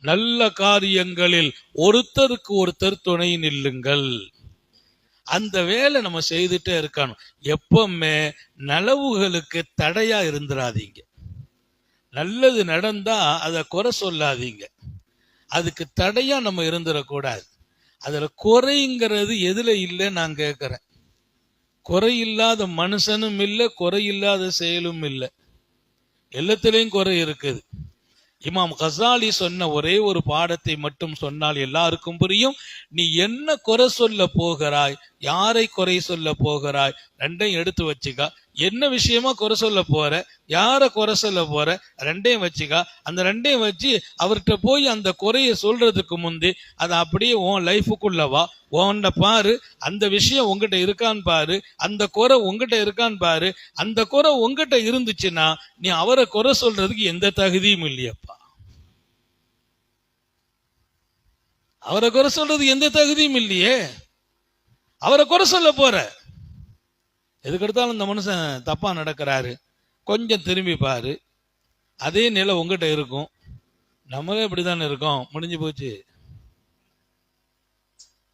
நல்ல காரியங்களில் ஒருத்தருக்கு ஒருத்தர் துணை நில்லுங்கள். அந்த வேலை நம்ம செய்துட்டே இருக்கணும். எப்பவுமே நலவுகளுக்கு தடையா இருந்துடாதீங்க. நல்லது நடந்தா அதை குறை சொல்லாதீங்க. அதுக்கு தடையா நம்ம இருந்துடக்கூடாது. அதுல குறைங்கிறது எதுல இல்லை நான் கேட்கிறேன். குறையில்லாத மனுஷனும் இல்லை, குறையில்லாத செயலும் இல்லை, எல்லாத்திலையும் குறை இருக்குது. இமாம் கசாலி சொன்ன ஒரே ஒரு பாடத்தை மட்டும் சொன்னால் எல்லாருக்கும் புரியும். நீ என்ன குறை சொல்ல போகிறாய், யாரை குறை சொல்ல போகிறாய், ரெண்டையும் எடுத்து வச்சுக்கா. என்ன விஷயமா குறை சொல்ல போற, யாரை குறை சொல்ல போற, ரெண்டையும் வச்சுக்கா. அந்த ரெண்டையும் வச்சு அவர்கிட்ட போய் அந்த குறைய சொல்றதுக்கு முந்தி அதை அப்படியே உன் லைஃபுக்குள்ளவா, உன்னை பாரு, அந்த விஷயம் உங்ககிட்ட இருக்கான்னு பாரு, அந்த குறை உங்ககிட்ட இருக்கான்னு பாரு. அந்த குறை உங்ககிட்ட இருந்துச்சுன்னா நீ அவரை குறை சொல்றதுக்கு எந்த தகுதியும் இல்லையப்பா. அவரை குறை சொல்றது எந்த தகுதியும் இல்லையே. அவரை குறை சொல்ல போற, எதுக்கெடுத்தாலும் இந்த மனுஷன் தப்பா நடக்கிறாரு, கொஞ்சம் திரும்பி பாரு, அதே நிலை உங்ககிட்ட இருக்கும். நம்மளே இப்படிதான் இருக்கோம், முடிஞ்சு போச்சு.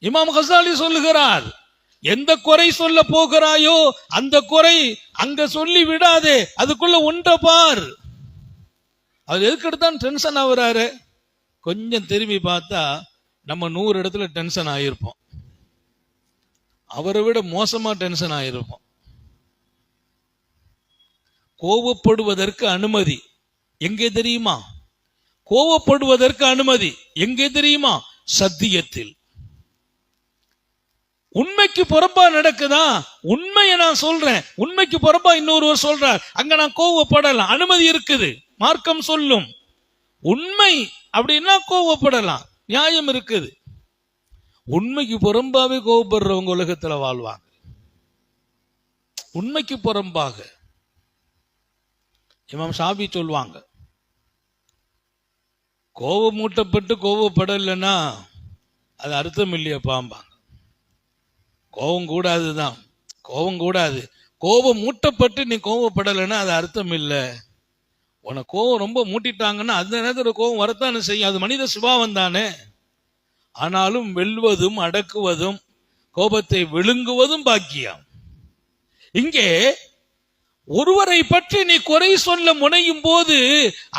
இமாம் கசாலி சொல்லுகிறார், எந்த குறை சொல்ல போகிறாயோ அந்த குறை அங்க சொல்லி விடாதே, அதுக்குள்ள ஒன்றை பார். அவர் எதுக்கெடுத்தான் டென்ஷன் ஆகுறாரு. கொஞ்சம் திரும்பி பார்த்தா நம்ம 100 இடத்துல டென்ஷன் ஆகியிருப்போம். அவரை விட மோசமா டென்ஷன் ஆகியிருப்போம். கோபப்படுவதற்கு அனுமதி எங்கே தெரியுமா? கோபப்படுவதற்கு அனுமதி எங்கே தெரியுமா? சத்தியத்தில். உண்மைக்கு புறம்பா நடக்குதா? உண்மையை நான் சொல்றேன், உண்மைக்கு புறம்பா இன்னொருவர் சொல்றார், அங்க நான் கோபப்படலாம், அனுமதி இருக்குது, மார்க்கம் சொல்லும். உண்மை அப்படின்னா கோபப்படலாம், நியாயம் இருக்குது. உண்மைக்கு புறம்பாவே கோபப்படுறவங்க உலகத்துல வாழ்வாங்க. உண்மைக்கு புறம்பாக. இமாம் ஷாஃபி சொல்லுவாங்க, கோபம் மூட்டப்பட்டு கோபப்படலைன்னா அது அர்த்தம் இல்லையப்பாம்பாங்க. கோபம் கூடாதுதான், கோபம் கூடாது. கோபம் மூட்டப்பட்டு நீ கோபப்படலைன்னா அது அர்த்தம் இல்லை. உனக்கு கோபம் ரொம்ப மூட்டிட்டாங்கன்னா அந்த நேரத்தில் கோபம் வரத்தானே செய்யும், அது மனித சுபாவம் தானே. ஆனாலும் வெல்வதும் அடக்குவதும் கோபத்தை விழுங்குவதும் பாக்கியம். இங்கே ஒருவரை பற்றி நீ குறை சொல்ல முனையும் போது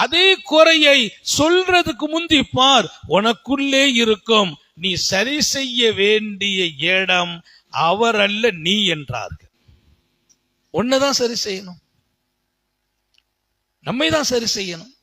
அதே குறையை சொல்றதுக்கு முந்தி பார், உனக்குள்ளே இருக்கும் நீ சரி செய்ய வேண்டிய இடம் அவர் அல்ல நீ என்றார்கள். உன்னைதான் சரி செய்யணும், நம்மை தான் சரி செய்யணும்.